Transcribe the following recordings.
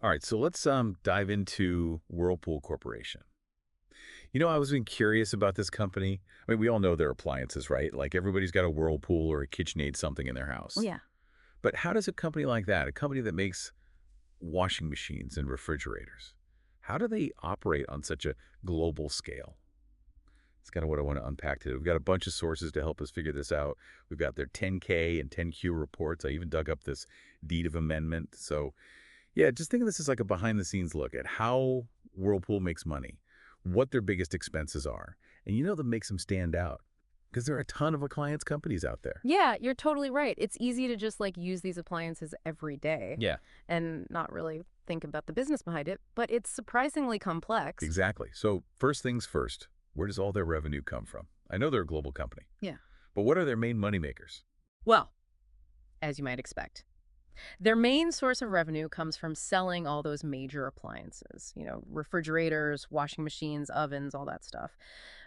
All right, so let's dive into Whirlpool Corporation. I was being curious about this company. I mean, we all know their appliances, right? Like everybody's got a Whirlpool or a KitchenAid something in their house. Yeah. But how does a company like that, a company that makes washing machines and refrigerators, how do they operate on such a global scale? It's kind of what I want to unpack today. We've got a bunch of sources to help us figure this out. We've got their 10K and 10Q reports. I even dug up this deed of amendment. So yeah, just think of this as like a behind-the-scenes look at how Whirlpool makes money, what their biggest expenses are, and that makes them stand out because there are a ton of appliance companies out there. Yeah, you're totally right. It's easy to just use these appliances every day Yeah, and not really think about the business behind it, but it's surprisingly complex. exactly. So first things first, where does all their revenue come from? I know they're a global company, Yeah. but what are their main money makers? Well, as you might expect, their main source of revenue comes from selling all those major appliances, refrigerators, washing machines, ovens, all that stuff.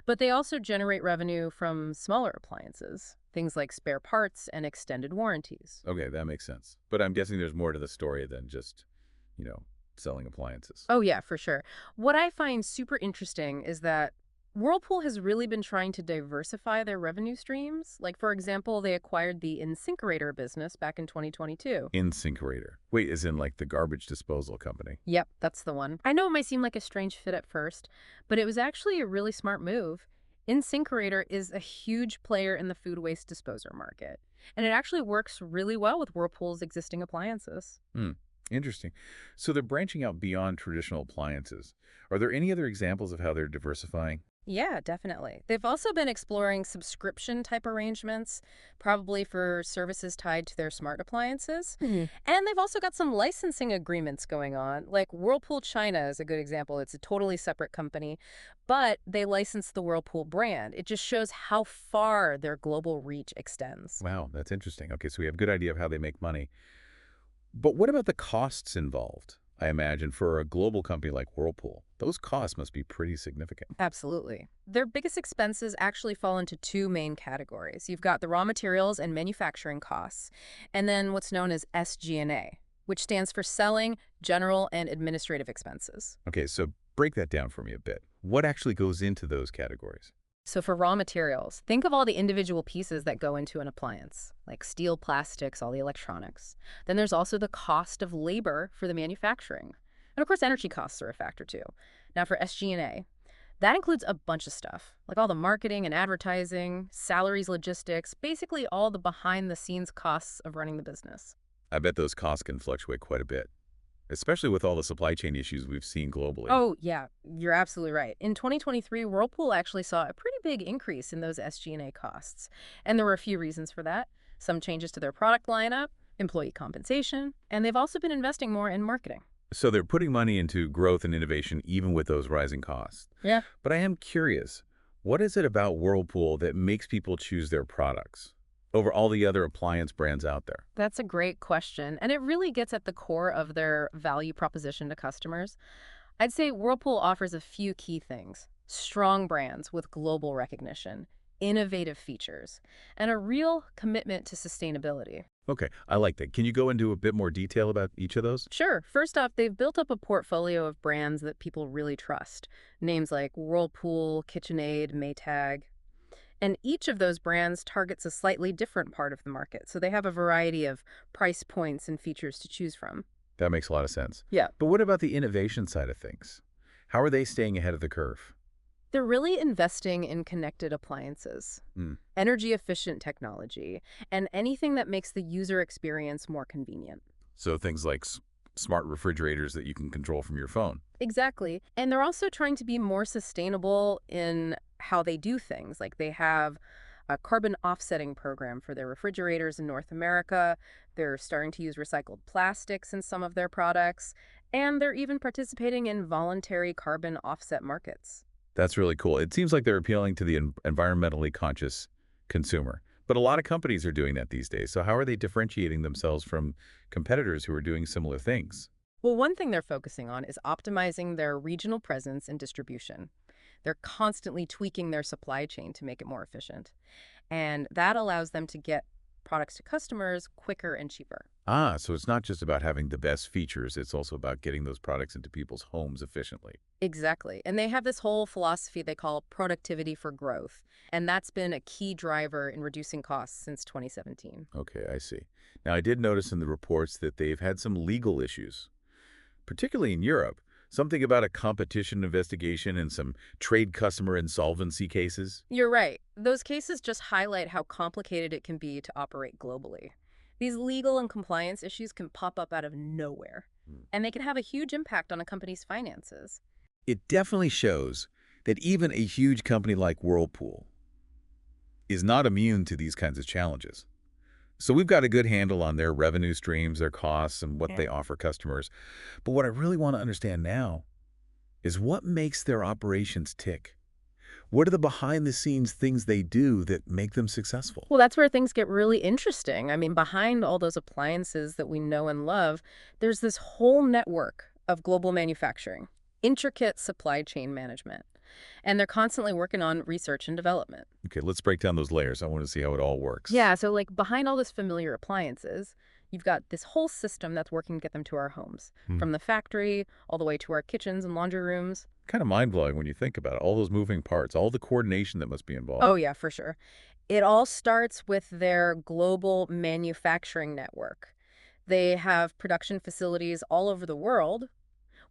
But they also generate revenue from smaller appliances, things like spare parts and extended warranties. Okay, that makes sense. But I'm guessing there's more to the story than just, you know, selling appliances. Oh, yeah, for sure. What I find super interesting is that Whirlpool has really been trying to diversify their revenue streams. Like, for example, they acquired the InSinkErator business back in 2022. InSinkErator. Wait, as in like the garbage disposal company? Yep, that's the one. I know it might seem like a strange fit at first, but it was actually a really smart move. InSinkErator is a huge player in the food waste disposer market, and it actually works really well with Whirlpool's existing appliances. Hmm. Interesting. So they're branching out beyond traditional appliances. Are there any other examples of how they're diversifying? Yeah, definitely. They've also been exploring subscription type arrangements, probably for services tied to their smart appliances. And they've also got some licensing agreements going on. Like Whirlpool China is a good example. It's a totally separate company, but they license the Whirlpool brand. It just shows how far their global reach extends. Wow, that's interesting. Okay, so we have a good idea of how they make money. But what about the costs involved? I imagine for a global company like Whirlpool, those costs must be pretty significant. Absolutely. Their biggest expenses actually fall into two main categories. You've got the raw materials and manufacturing costs, and then what's known as SG&A, which stands for selling, general, and administrative expenses. Okay, so break that down for me a bit. What actually goes into those categories? So for raw materials, think of all the individual pieces that go into an appliance, like steel, plastics, all the electronics. Then there's also the cost of labor for the manufacturing. And of course, energy costs are a factor too. Now for SG&A, that includes a bunch of stuff, like all the marketing and advertising, salaries, logistics, basically all the behind-the-scenes costs of running the business. I bet those costs can fluctuate quite a bit, especially with all the supply chain issues we've seen globally. Oh, yeah, you're absolutely right. In 2023, Whirlpool actually saw a pretty big increase in those SG&A costs. And there were a few reasons for that. Some changes to their product lineup, employee compensation, and they've also been investing more in marketing. So they're putting money into growth and innovation even with those rising costs. Yeah. But I am curious, what is it about Whirlpool that makes people choose their products over all the other appliance brands out there? That's a great question, and it really gets at the core of their value proposition to customers. I'd say Whirlpool offers a few key things: strong brands with global recognition, innovative features, and a real commitment to sustainability. Okay, I like that. Can you go into a bit more detail about each of those? Sure, first off, they've built up a portfolio of brands that people really trust. Names like Whirlpool, KitchenAid, Maytag. And each of those brands targets a slightly different part of the market, so they have a variety of price points and features to choose from. That makes a lot of sense. Yeah. But what about the innovation side of things? How are they staying ahead of the curve? They're really investing in connected appliances, Hmm. energy efficient technology, and anything that makes the user experience more convenient. So things like smart refrigerators that you can control from your phone. Exactly. And they're also trying to be more sustainable in how they do things. Like they have a carbon offsetting program for their refrigerators in North America. They're starting to use recycled plastics in some of their products. And they're even participating in voluntary carbon offset markets. That's really cool. It seems like they're appealing to the environmentally conscious consumer. But a lot of companies are doing that these days. So how are they differentiating themselves from competitors who are doing similar things? Well, one thing they're focusing on is optimizing their regional presence and distribution. They're constantly tweaking their supply chain to make it more efficient. And that allows them to get products to customers quicker and cheaper. Ah, so it's not just about having the best features, it's also about getting those products into people's homes efficiently. Exactly. And they have this whole philosophy they call productivity for growth. And that's been a key driver in reducing costs since 2017. Okay, I see. Now, I did notice in the reports that they've had some legal issues, particularly in Europe. Something about a competition investigation and some trade customer insolvency cases. You're right. Those cases just highlight how complicated it can be to operate globally. These legal and compliance issues can pop up out of nowhere, Hmm. and they can have a huge impact on a company's finances. It definitely shows that even a huge company like Whirlpool is not immune to these kinds of challenges. So we've got a good handle on their revenue streams, their costs, and what Yeah. they offer customers. But what I really want to understand now is what makes their operations tick? What are the behind-the-scenes things they do that make them successful? Well, that's where things get really interesting. I mean, behind all those appliances that we know and love, there's this whole network of global manufacturing, intricate supply chain management, and they're constantly working on research and development. Okay, let's break down those layers. I want to see how it all works. Yeah, so like behind all those familiar appliances, you've got this whole system that's working to get them to our homes, Hmm. from the factory all the way to our kitchens and laundry rooms. Kind of mind-blowing when you think about it. All those moving parts, all the coordination that must be involved. Oh, yeah, for sure. It all starts with their global manufacturing network. They have production facilities all over the world,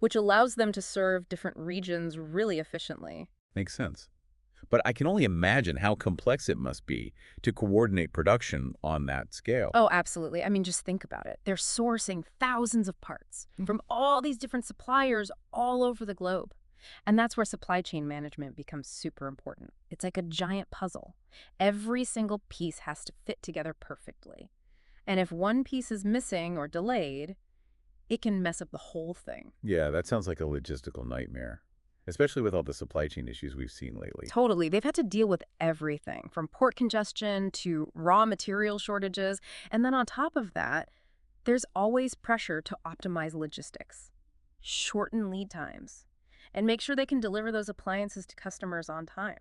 which allows them to serve different regions really efficiently. Makes sense. But I can only imagine how complex it must be to coordinate production on that scale. Oh, absolutely. I mean, just think about it. They're sourcing thousands of parts from all these different suppliers all over the globe. And that's where supply chain management becomes super important. It's like a giant puzzle. Every single piece has to fit together perfectly. And if one piece is missing or delayed, it can mess up the whole thing. Yeah, that sounds like a logistical nightmare, especially with all the supply chain issues we've seen lately. Totally. They've had to deal with everything from port congestion to raw material shortages. And then on top of that, there's always pressure to optimize logistics, shorten lead times, and make sure they can deliver those appliances to customers on time.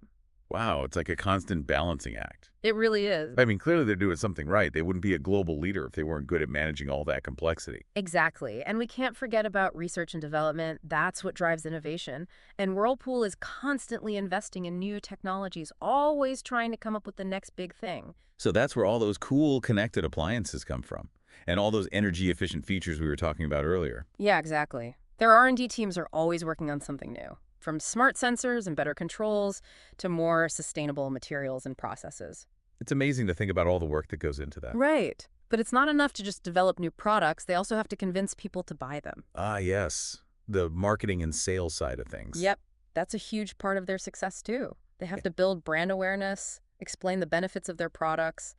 Wow, it's like a constant balancing act. It really is. I mean, clearly they're doing something right. They wouldn't be a global leader if they weren't good at managing all that complexity. Exactly. And we can't forget about research and development. That's what drives innovation. And Whirlpool is constantly investing in new technologies, always trying to come up with the next big thing. So that's where all those cool connected appliances come from, and all those energy-efficient features we were talking about earlier. Yeah, exactly. Their R&D teams are always working on something new, from smart sensors and better controls to more sustainable materials and processes. It's amazing to think about all the work that goes into that. Right. But it's not enough to just develop new products. They also have to convince people to buy them. Ah, yes, the marketing and sales side of things. Yep. That's a huge part of their success, too. They have to build brand awareness, explain the benefits of their products,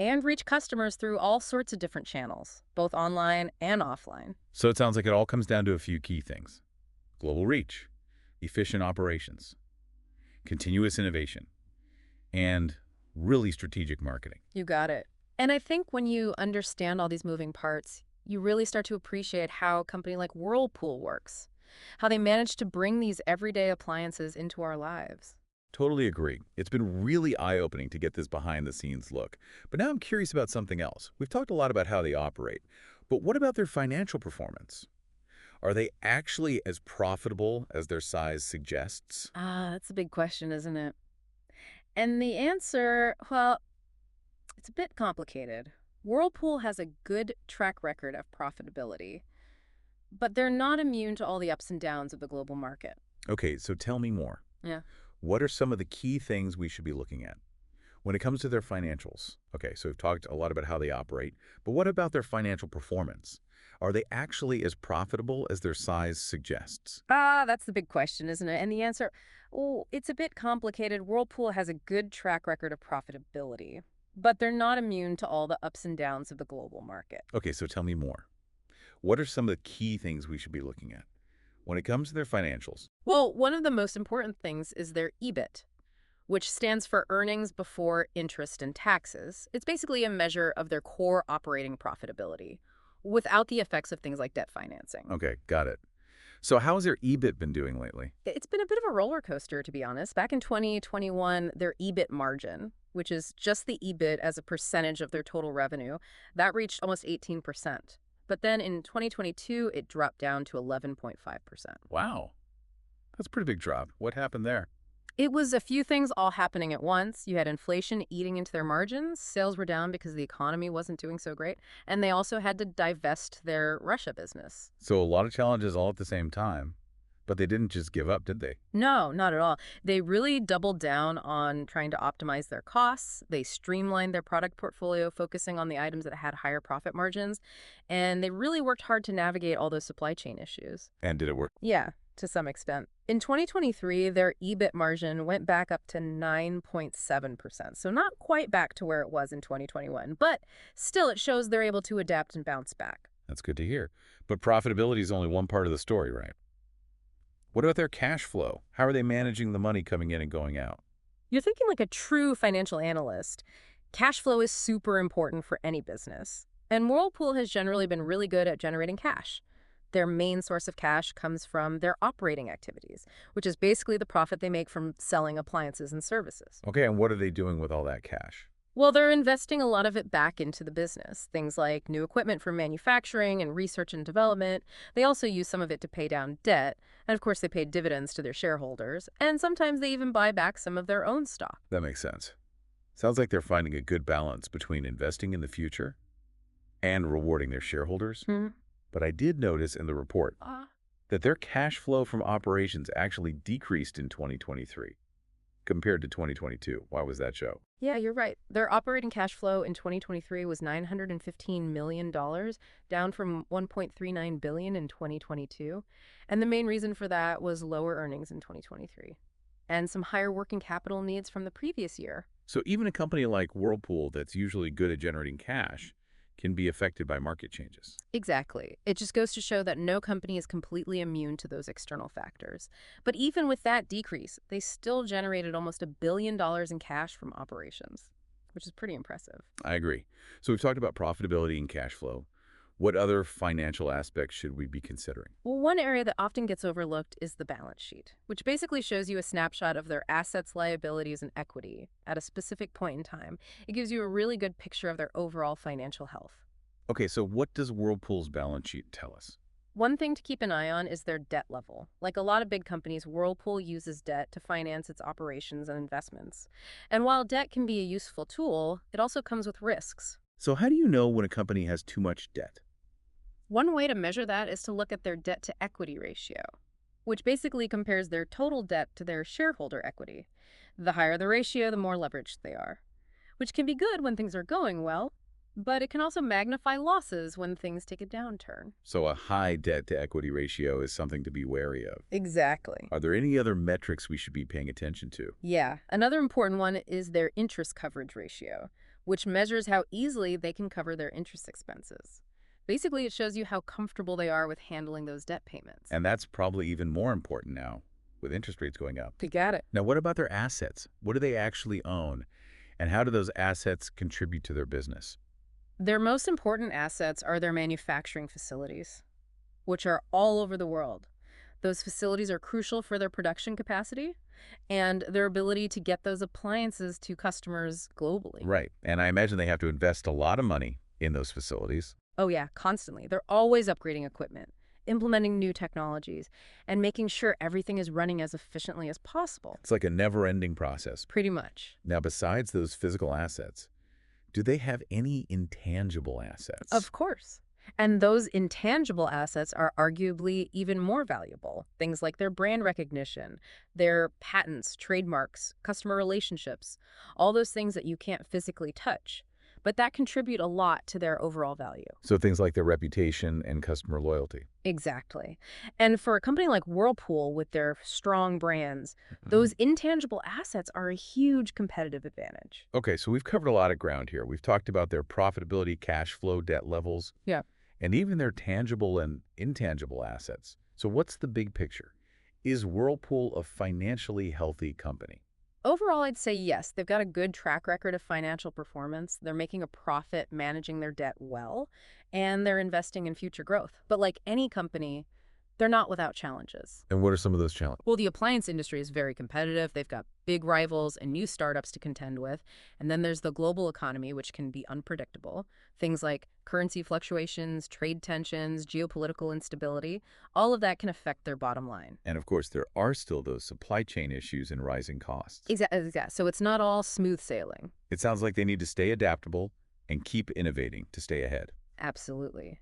and reach customers through all sorts of different channels, both online and offline. So it sounds like it all comes down to a few key things: global reach, efficient operations, continuous innovation, and really strategic marketing. You got it. And I think when you understand all these moving parts, you really start to appreciate how a company like Whirlpool works, how they manage to bring these everyday appliances into our lives. Totally agree. It's been really eye-opening to get this behind-the-scenes look. But now I'm curious about something else. We've talked a lot about how they operate, but what about their financial performance? Are they actually as profitable as their size suggests? Ah, that's a big question, isn't it? And the answer, well, it's a bit complicated. Whirlpool has a good track record of profitability, but they're not immune to all the ups and downs of the global market. Okay, so tell me more. Yeah. What are some of the key things we should be looking at when it comes to their financials? Okay, so we've talked a lot about how they operate, but what about their financial performance? Are they actually as profitable as their size suggests? Ah, that's the big question, isn't it? And the answer, oh, it's a bit complicated. Whirlpool has a good track record of profitability, but they're not immune to all the ups and downs of the global market. Okay, so tell me more. What are some of the key things we should be looking at when it comes to their financials? Well, one of the most important things is their EBIT, which stands for earnings before interest and taxes. It's basically a measure of their core operating profitability without the effects of things like debt financing. Okay, got it. So how has their EBIT been doing lately? It's been a bit of a roller coaster, to be honest. Back in 2021, their EBIT margin which is just the EBIT as a percentage of their total revenue, that reached almost 18%. But then in 2022, it dropped down to 11.5%. Wow, that's a pretty big drop. What happened there? It was a few things all happening at once. You had inflation eating into their margins, sales were down because the economy wasn't doing so great, and they also had to divest their Russia business. So a lot of challenges all at the same time, but they didn't just give up, did they? No, not at all. They really doubled down on trying to optimize their costs. They streamlined their product portfolio, focusing on the items that had higher profit margins, and they really worked hard to navigate all those supply chain issues. And did it work? Yeah, to some extent. In 2023, their EBIT margin went back up to 9.7%, so not quite back to where it was in 2021, but still it shows they're able to adapt and bounce back. That's good to hear. But profitability is only one part of the story, right? What about their cash flow? How are they managing the money coming in and going out? You're thinking like a true financial analyst. Cash flow is super important for any business, and Whirlpool has generally been really good at generating cash. Their main source of cash comes from their operating activities, which is basically the profit they make from selling appliances and services. Okay, and what are they doing with all that cash? Well, they're investing a lot of it back into the business, things like new equipment for manufacturing and research and development. They also use some of it to pay down debt, and of course they pay dividends to their shareholders, and sometimes they even buy back some of their own stock. That makes sense. Sounds like they're finding a good balance between investing in the future and rewarding their shareholders. Hmm. But I did notice in the report that their cash flow from operations actually decreased in 2023 compared to 2022. Why was that show? Yeah, you're right. Their operating cash flow in 2023 was $915 million, down from $1.39 billion in 2022. And the main reason for that was lower earnings in 2023 and some higher working capital needs from the previous year. So even a company like Whirlpool that's usually good at generating cash can be affected by market changes. Exactly. It just goes to show that no company is completely immune to those external factors. But even with that decrease, they still generated almost $1 billion in cash from operations, which is pretty impressive. I agree. So we've talked about profitability and cash flow. What other financial aspects should we be considering? Well, one area that often gets overlooked is the balance sheet, which basically shows you a snapshot of their assets, liabilities, and equity at a specific point in time. It gives you a really good picture of their overall financial health. Okay, so what does Whirlpool's balance sheet tell us? One thing to keep an eye on is their debt level. Like a lot of big companies, Whirlpool uses debt to finance its operations and investments. And while debt can be a useful tool, it also comes with risks. So how do you know when a company has too much debt? One way to measure that is to look at their debt to equity ratio, which basically compares their total debt to their shareholder equity. The higher the ratio, the more leveraged they are, which can be good when things are going well, but it can also magnify losses when things take a downturn. So a high debt to equity ratio is something to be wary of. Exactly. Are there any other metrics we should be paying attention to? Yeah, another important one is their interest coverage ratio, which measures how easily they can cover their interest expenses. Basically, it shows you how comfortable they are with handling those debt payments. And that's probably even more important now, with interest rates going up. You got it. Now, what about their assets? What do they actually own? And how do those assets contribute to their business? Their most important assets are their manufacturing facilities, which are all over the world. Those facilities are crucial for their production capacity and their ability to get those appliances to customers globally. Right. And I imagine they have to invest a lot of money in those facilities. Oh yeah, constantly. They're always upgrading equipment, implementing new technologies, and making sure everything is running as efficiently as possible. It's like a never-ending process. Pretty much. Now, besides those physical assets, do they have any intangible assets? Of course. And those intangible assets are arguably even more valuable. Things like their brand recognition, their patents, trademarks, customer relationships, all those things that you can't physically touch, but that contribute a lot to their overall value. So things like their reputation and customer loyalty. Exactly. And for a company like Whirlpool with their strong brands, those intangible assets are a huge competitive advantage. Okay, so we've covered a lot of ground here. We've talked about their profitability, cash flow, debt levels, Yeah. and even their tangible and intangible assets. So what's the big picture? Is Whirlpool a financially healthy company? Overall, I'd say yes. They've got a good track record of financial performance. They're making a profit, managing their debt well, and they're investing in future growth. But like any company, They're not without challenges. And what are some of those challenges? Well, the appliance industry is very competitive. They've got big rivals and new startups to contend with. And then there's the global economy, which can be unpredictable. Things like currency fluctuations, trade tensions, geopolitical instability, all of that can affect their bottom line. And of course, there are still those supply chain issues and rising costs. Exactly. So it's not all smooth sailing. It sounds like they need to stay adaptable and keep innovating to stay ahead. Absolutely.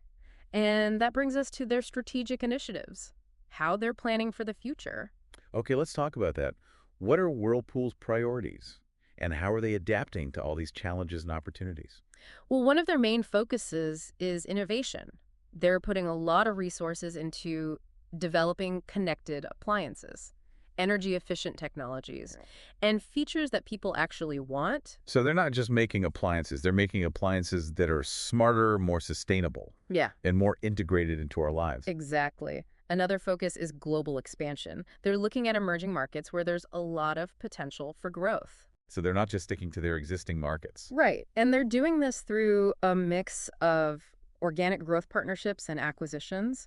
And that brings us to their strategic initiatives, how they're planning for the future. Okay, let's talk about that. What are Whirlpool's priorities? And how are they adapting to all these challenges and opportunities? Well, one of their main focuses is innovation. They're putting a lot of resources into developing connected appliances, energy efficient technologies, and features that people actually want. So they're not just making appliances, they're making appliances that are smarter, more sustainable, Yeah, and more integrated into our lives. exactly. Another focus is global expansion. They're looking at emerging markets where there's a lot of potential for growth. So they're not just sticking to their existing markets. Right. And they're doing this through a mix of organic growth partnerships and acquisitions.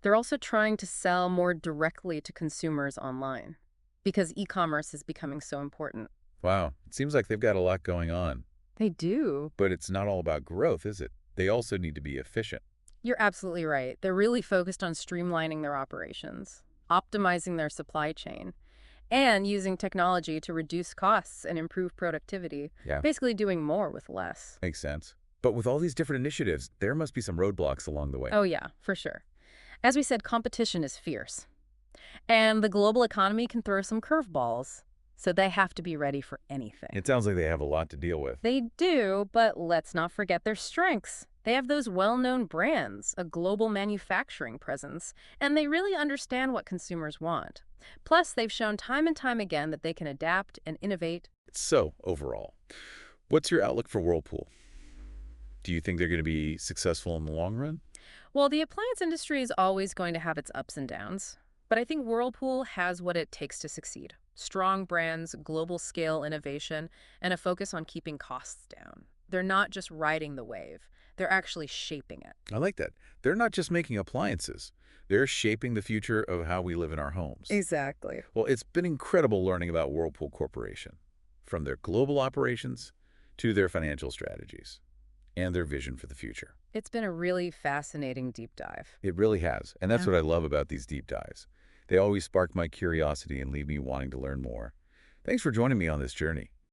They're also trying to sell more directly to consumers online because e-commerce is becoming so important. Wow, it seems like they've got a lot going on. They do. But it's not all about growth, is it? They also need to be efficient. You're absolutely right. They're really focused on streamlining their operations, optimizing their supply chain, and using technology to reduce costs and improve productivity, Yeah, basically doing more with less. makes sense. But with all these different initiatives, there must be some roadblocks along the way. Oh, yeah, for sure. As we said, competition is fierce. And the global economy can throw some curveballs, so they have to be ready for anything. It sounds like they have a lot to deal with. They do, but let's not forget their strengths. They have those well-known brands, a global manufacturing presence, and they really understand what consumers want. Plus, they've shown time and time again that they can adapt and innovate. So, overall, what's your outlook for Whirlpool? Do you think they're going to be successful in the long run? Well, the appliance industry is always going to have its ups and downs, but I think Whirlpool has what it takes to succeed. Strong brands, global scale innovation, and a focus on keeping costs down. They're not just riding the wave, they're actually shaping it. I like that. They're not just making appliances. They're shaping the future of how we live in our homes. Exactly. Well, it's been incredible learning about Whirlpool Corporation, from their global operations to their financial strategies and their vision for the future. It's been a really fascinating deep dive. It really has, and that's Yeah. what I love about these deep dives. They always spark my curiosity and leave me wanting to learn more. Thanks for joining me on this journey.